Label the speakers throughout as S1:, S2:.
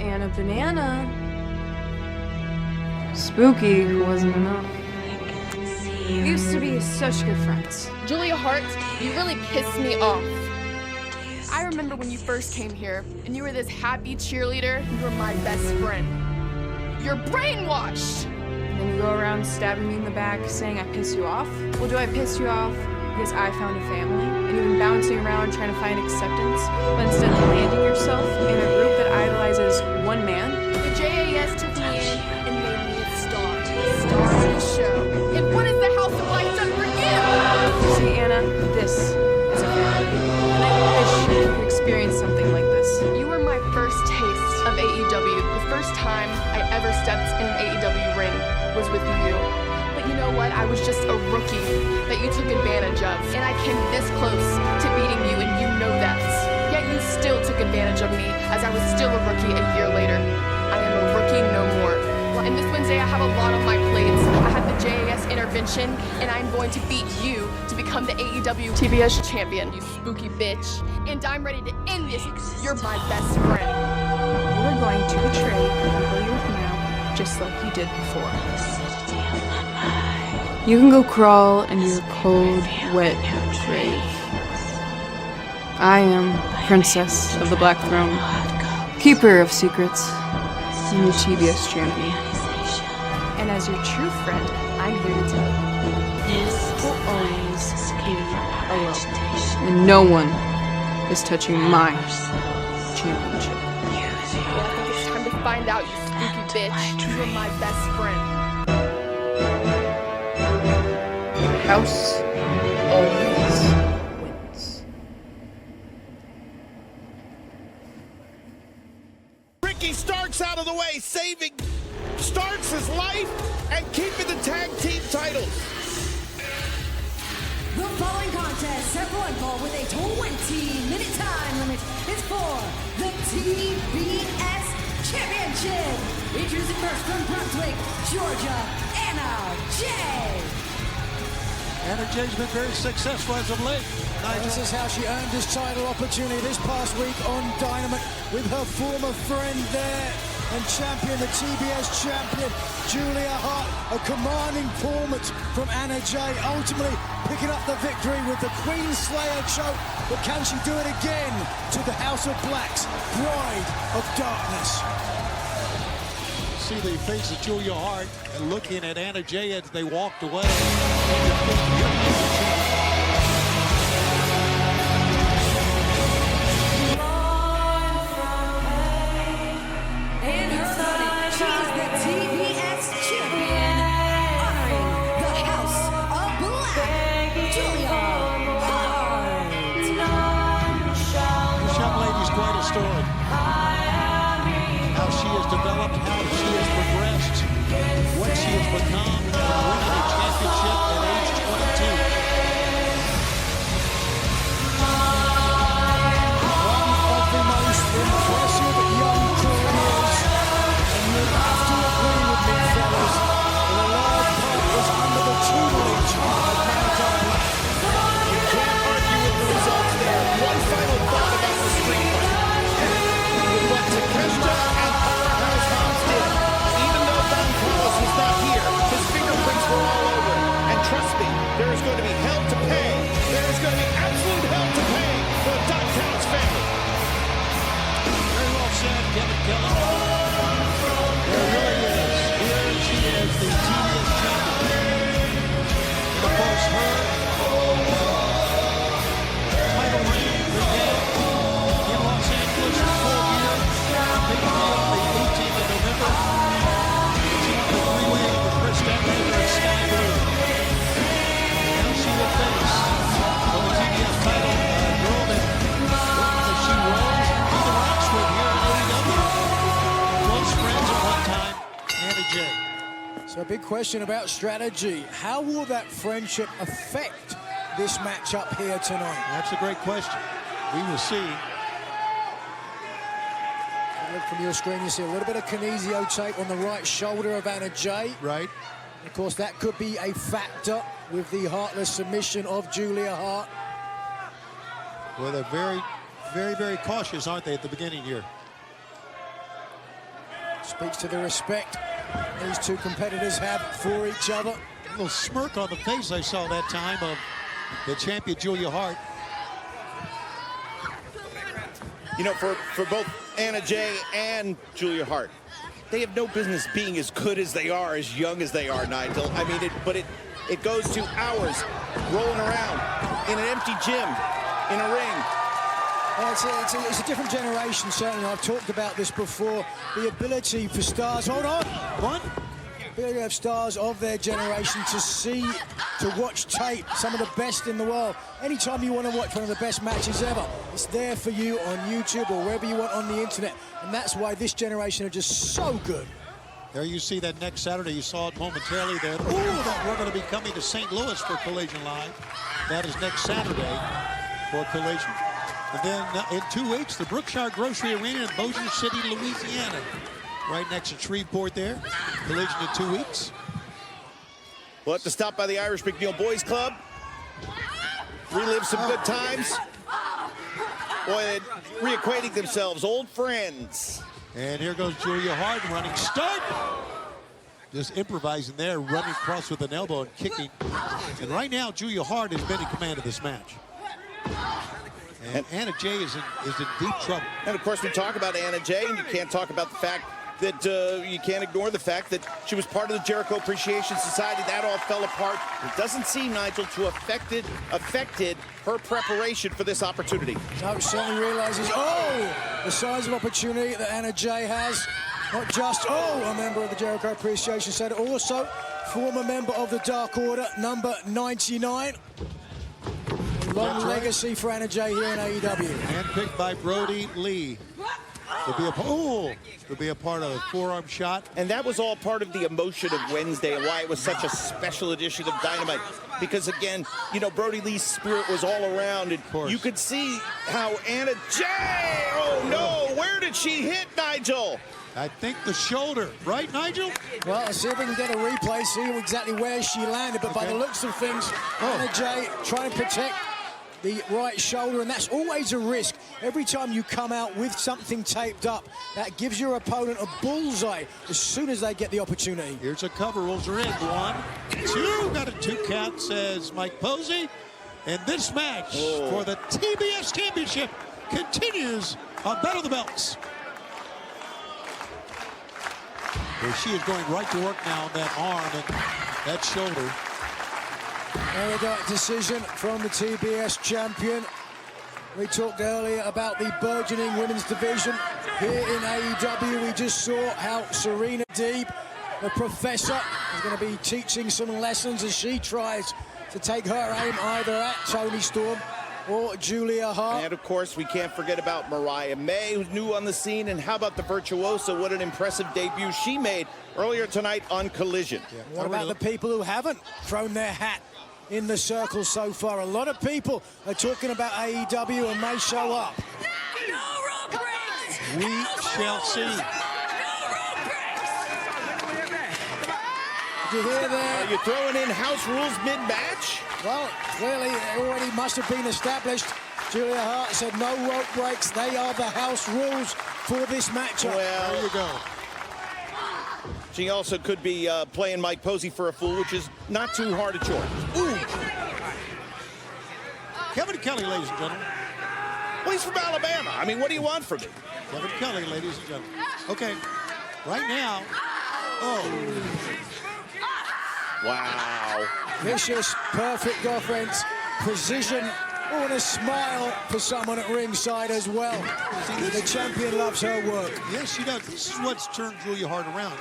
S1: Anna Banana. Spooky wasn't enough. We used to be such good friends.
S2: Julia Hart, you really pissed me off. I remember when you first came here, and you were this happy cheerleader. You were my best friend. You're brainwashed!
S1: And then you go around stabbing me in the back saying I pissed you off? Well, do I piss you off because I found a family? And you've been bouncing around trying to find acceptance, but instead of landing yourself in a group that idolizes one man?
S2: The JAS took me in and made me a star of the show. And what has the House of Black done for you?
S1: See, Anna, this is a family. And I wish you could experience something like this.
S2: You were my first taste of AEW. The first time I ever stepped in an AEW ring was with you. But you know what? I was just a rookie that you took advantage of. And I came this close to beating you, and you know that. Yet you still took advantage of me, as I was still a rookie a year later. I am a rookie no more. And this Wednesday I have a lot on my plates. I have the JAS intervention, and I'm going to beat you to become the AEW TBS champion, you spooky bitch. And I'm ready to end this. You're my best friend.
S1: You are going to betray the people you're with now, just like you did before. You can go crawl in your cold, wet grave. I am Princess of the Black Throne, Keeper of Secrets, and the TBS champion. And as your true friend, I'm here to tell you, you will always be alone. And no one is touching my championship.
S2: Well, I think it's time to find out, you spooky bitch. You're my best friend.
S1: House always wins.
S3: Ricky Starks out of the way, saving Starks' life and keeping the tag team titles.
S4: The following contest, set for one fall with a 20-minute time limit, is for the TBS Championship. Introducing first from Brunswick, Georgia, Anna Jay.
S5: Anna Jay's been very successful as of late.
S6: This is how she earned this title opportunity this past week on Dynamite with her former friend there and champion, the TBS champion, Julia Hart. A commanding performance from Anna Jay, ultimately picking up the victory with the Queen Slayer choke. But can she do it again to the House of Black's Bride of Darkness?
S5: See the face of Julia Hart and looking at Anna Jay as they walked away.
S4: And her side, she is the TBS champion, honoring the House of Black, Julia Hart.
S5: This young lady's quite a story. How she has developed, how she has progressed, what she has become, winning a championship at age 22.
S6: One of the most impressive young careers, and you have to agree with me, fellas, that a large part was under the tutelage of Malachi Black.
S3: You can't argue with the results there. One final thought about the street fight. With what Takeshita and Powerhouse Hobbs did, even though Don Carlos was not here, his fingerprints were all over it. And trust me, there is going to be hell to pay. There is going to be absolute hell to pay for the Don Callis family.
S5: Very well said, Kevin Kelly. There really is. Here she is, the TBS champion. And of course, her title reign began in Los Angeles for 4 years. Big deal on the 18th of November. She won the three-way with Chris Stanlander and Sky Blue. Now she the face of the TBS title. A girl that she rose through the ranks with here at AEW. Close friends at one time, Anna Jay.
S6: So a big question about strategy. How will that friendship affect this matchup here tonight?
S5: That's a great question. We will see.
S6: Look from your screen, you see a little bit of kinesio tape on the right shoulder of Anna Jay.
S5: Right.
S6: Of course, that could be a factor with the heartless submission of Julia Hart.
S5: Well, they're very, very cautious, aren't they, at the beginning here?
S6: Speaks to the respect these two competitors have for each other.
S5: A little smirk on the face I saw that time of the champion Julia Hart.
S3: You know, for both Anna Jay and Julia Hart, they have no business being as good as they are, as young as they are, Nigel. I mean, it goes to hours rolling around in an empty gym, in a ring.
S6: It's a different generation, certainly. I've talked about this before. The ability for stars, hold on, one. The ability of stars of their generation to watch tape, some of the best in the world. Anytime you want to watch one of the best matches ever, it's there for you on YouTube or wherever you want on the internet. And that's why this generation are just so good.
S5: There you see that next Saturday. You saw it momentarily there. Ooh, that we're going to be coming to St. Louis for Collision Live. That is next Saturday for Collision. And then in 2 weeks, the Brookshire Grocery Arena in Bossier City, Louisiana. Right next to Shreveport there. Collision in 2 weeks.
S3: We'll have to stop by the Irish McNeil Boys Club. Relive some good times. Boy, they're reacquainting themselves, old friends.
S5: And here goes Julia Hart running start. Just improvising there, running across with an elbow and kicking. And right now, Julia Hart has been in command of this match. And Anna Jay is in deep trouble.
S3: And of course, we talk about Anna Jay, and you can't talk about the fact that you can't ignore the fact that she was part of the Jericho Appreciation Society. That all fell apart. It doesn't seem, Nigel, to affected her preparation for this opportunity.
S6: No, certainly realizes, the size of opportunity that Anna Jay has. Not just, a member of the Jericho Appreciation Society, also former member of the Dark Order, number 99. Long legacy for Anna Jay here in AEW.
S5: Handpicked by Brody Lee. To be a part of a forearm shot.
S3: And that was all part of the emotion of Wednesday and why it was such a special edition of Dynamite. Because again, you know, Brody Lee's spirit was all around, and you could see how Anna Jay, oh no, where did she hit, Nigel?
S5: I think the shoulder, right, Nigel?
S6: Well, let's see if we can get a replay, see exactly where she landed. But by the looks of things, Anna Jay trying to protect the right shoulder, and that's always a risk. Every time you come out with something taped up, that gives your opponent a bullseye as soon as they get the opportunity.
S5: Here's a cover, rolls her in. 1, 2, got a 2 count, says Mike Posey. And this match for the TBS Championship continues on Battle of the Belts. Where she is going right to work now on that arm and that shoulder.
S6: Erudite decision from the TBS champion. We talked earlier about the burgeoning women's division here in AEW. We just saw how Serena Deeb, the professor, is going to be teaching some lessons as she tries to take her aim either at Toni Storm or Julia Hart.
S3: And of course, we can't forget about Mariah May, who's new on the scene. And how about the Virtuosa? What an impressive debut she made earlier tonight on Collision.
S6: What about the people who haven't thrown their hat in the circle so far? A lot of people are talking about AEW and may show up.
S5: We shall see.
S6: Did you hear that?
S3: Are you throwing in house rules mid-match?
S6: Well, clearly it already must have been established. Julia Hart said no rope breaks. They are the house rules for this matchup.
S3: Well,
S6: there you go.
S3: She also could be playing Mike Posey for a fool, which is not too hard a chore.
S5: Ooh. Kevin Kelly, ladies and gentlemen.
S3: Well, he's from Alabama. I mean, what do you want from me?
S5: Kevin Kelly, ladies and gentlemen. Okay, right now.
S3: Wow.
S6: Vicious, perfect offense, precision. Oh, and a smile for someone at ringside as well. The champion loves her work.
S5: Yes, she does. This is what's turned Julia Hart around.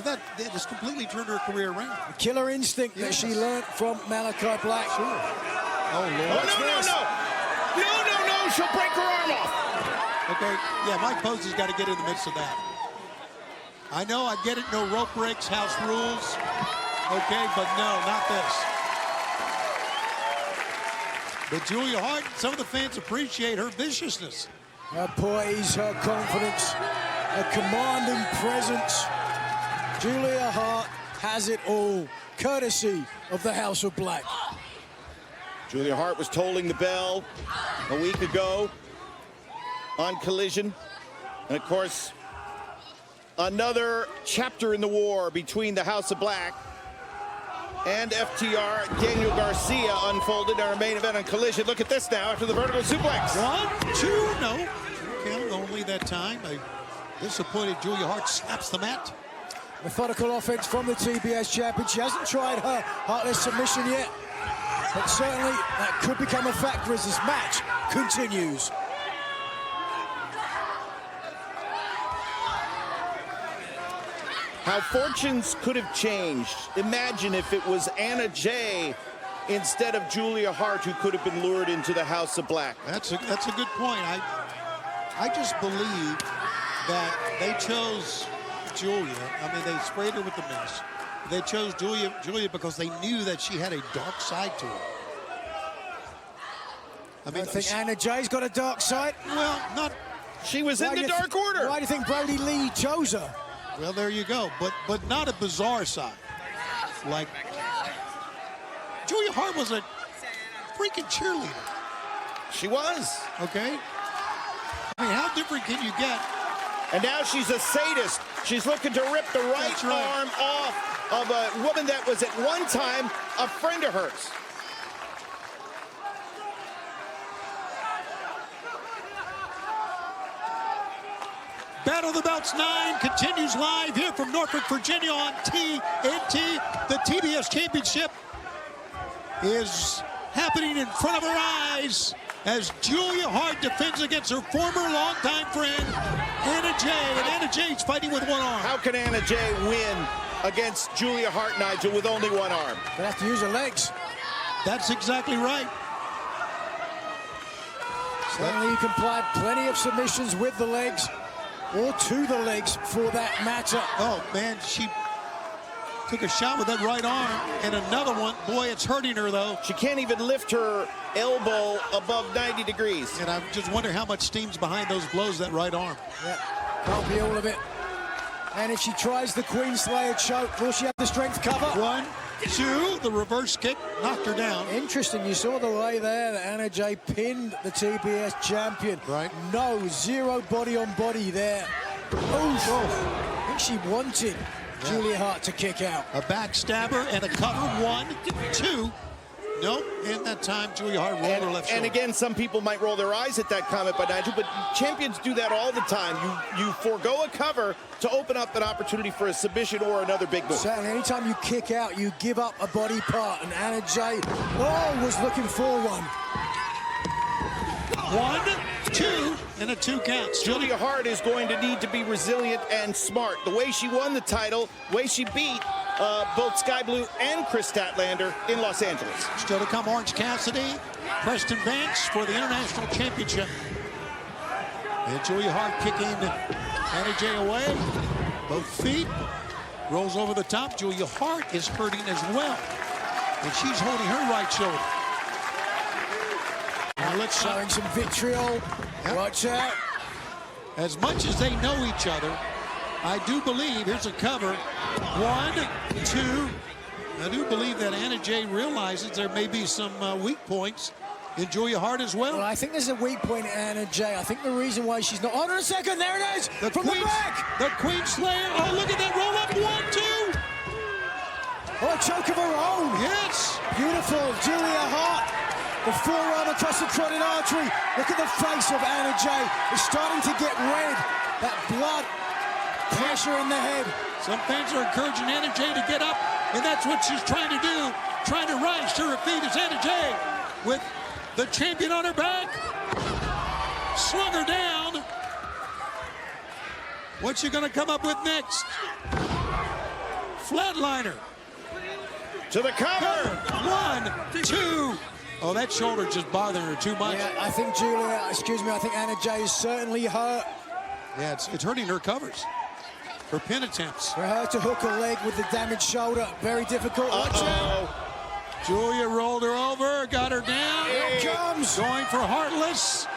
S5: That has completely turned her career around.
S6: The killer instinct that she learned from Malachi Black.
S5: Sure. Oh, Lord.
S3: No, she'll break her arm off.
S5: Okay, yeah, Mike Posey's got to get in the midst of that. I know, I get it, no rope breaks, house rules. Okay, but no, not this. But Julia Hart, some of the fans appreciate her viciousness.
S6: Her poise, her confidence, her commanding presence. Julia Hart has it all, courtesy of the House of Black.
S3: Julia Hart was tolling the bell a week ago on Collision. And of course, Another chapter in the war between the House of Black and FTR. Daniel Garcia unfolded our main event on Collision. Look at this now after the vertical suplex.
S5: 1, 2, no. Count only that time. A disappointed Julia Hart slaps the mat.
S6: Methodical offense from the TBS champion. She hasn't tried her heartless submission yet, but certainly that could become a factor as this match continues.
S3: How fortunes could have changed. Imagine if it was Anna Jay instead of Julia Hart who could have been lured into the House of Black.
S5: That's a good point. I just believe that they chose Julia. I mean, they sprayed her with the mist. They chose Julia because they knew that she had a dark side to her. I mean,
S6: I think Anna Jay's got a dark side.
S5: well, not
S3: She was in the Dark Order.
S6: Why do you think Brody Lee chose her?
S5: well. There you go, but not a bizarre side. Like Julia Hart was a freaking cheerleader.
S3: She was.
S5: Okay. I mean, how different can you get?
S3: And now she's a sadist. She's looking to rip the right,
S5: That's right.
S3: arm off of a woman that was at one time a friend of hers.
S5: Battle of the Belts 9 continues live here from Norfolk, Virginia on TNT. The TBS Championship is happening in front of our eyes as Julia Hart defends against her former longtime friend, Anna Jay. And Anna Jay's fighting with one arm.
S3: How can Anna Jay win against Julia Hart, Nigel, with only one arm?
S6: They have to use her legs.
S5: That's exactly right.
S6: Certainly you can apply plenty of submissions with the legs, or to the legs for that matter.
S5: Oh, man, she took a shot with that right arm, and another one. Boy, it's hurting her, though.
S3: She can't even lift her elbow above 90 degrees.
S5: And I just wonder how much steam's behind those blows, that right arm.
S6: Yeah, can't be all of it. And if she tries the Queen Slayer choke, will she have the strength cover?
S5: 1, 2, the reverse kick knocked her down.
S6: Interesting, you saw the way there that Anna Jay pinned the TBS champion.
S5: Right.
S6: No, zero body on body there. Oof. I think she wanted Julia Hart to kick out.
S5: A backstabber and a cover. 1, 2. Nope. In that time, Julia Hart rolled her left shoulder.
S3: And again, some people might roll their eyes at that comment by Nigel, but champions do that all the time. You forego a cover to open up an opportunity for a submission or another big move.
S6: Certainly, anytime you kick out, you give up a body part. And Anna Jay, was looking for one.
S5: 1, 2, and a 2 count.
S3: Julia Hart is going to need to be resilient and smart. The way she won the title, the way she beat both Sky Blue and Chris Statlander in Los Angeles.
S5: Still to come, Orange Cassidy, Preston Vance for the International Championship. And Julia Hart kicking Anna Jay away. Both feet. Rolls over the top. Julia Hart is hurting as well. And she's holding her right shoulder. Now let's
S6: Showing some vitriol.
S5: Yep.
S6: Watch out.
S5: As much as they know each other, I do believe, here's a cover. 1, 2. I do believe that Anna Jay realizes there may be some weak points in Julia Hart as well.
S6: Well, I think there's a weak point in Anna Jay. I think the reason why she's not... Hold on a second, there it is! From the back!
S5: The Queen Slayer. Oh, look at that roll up. 1, 2.
S6: Oh, a choke of her own!
S5: Yes.
S6: Beautiful, Julia Hart. The forearm across the carotid artery. Look at the face of Anna Jay. It's starting to get red. That blood pressure in the head.
S5: Some fans are encouraging Anna Jay to get up, and that's what she's trying to do. Trying to rise to her feet as Anna Jay, with the champion on her back, slung her down. What's she gonna come up with next? Flatliner.
S3: To the cover!
S5: 1, 2. Oh, that shoulder just bothering her too much.
S6: Yeah, I think I think Anna Jay is certainly hurt.
S5: Yeah, it's hurting her covers. Her pin attempts.
S6: For her to hook a leg with the damaged shoulder, very difficult. Watch out.
S5: Julia rolled her over, got her down.
S6: Here it comes.
S5: Going for Heartless.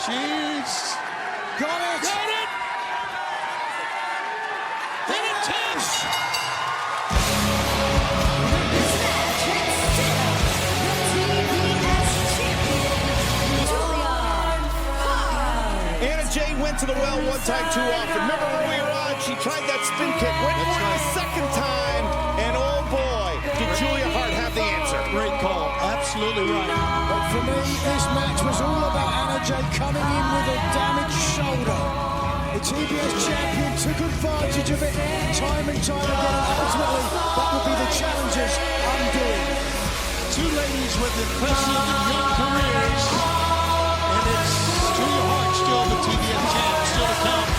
S5: She's
S6: Got it.
S5: got it. Pin attempts.
S3: Anna Jay went to the well one time too often. Remember when we were on, she tried that spin kick, went for it a second time, and oh boy, did Julia Hart have the answer.
S5: Great call. Absolutely right.
S6: But for me, this match was all about Anna Jay coming in with a damaged shoulder. The TBS champion took advantage of it time and time again, and ultimately that would be the challenger's undoing.
S5: Two ladies with impressive young careers, and it's Julia Hart still the TBS champ, still to come.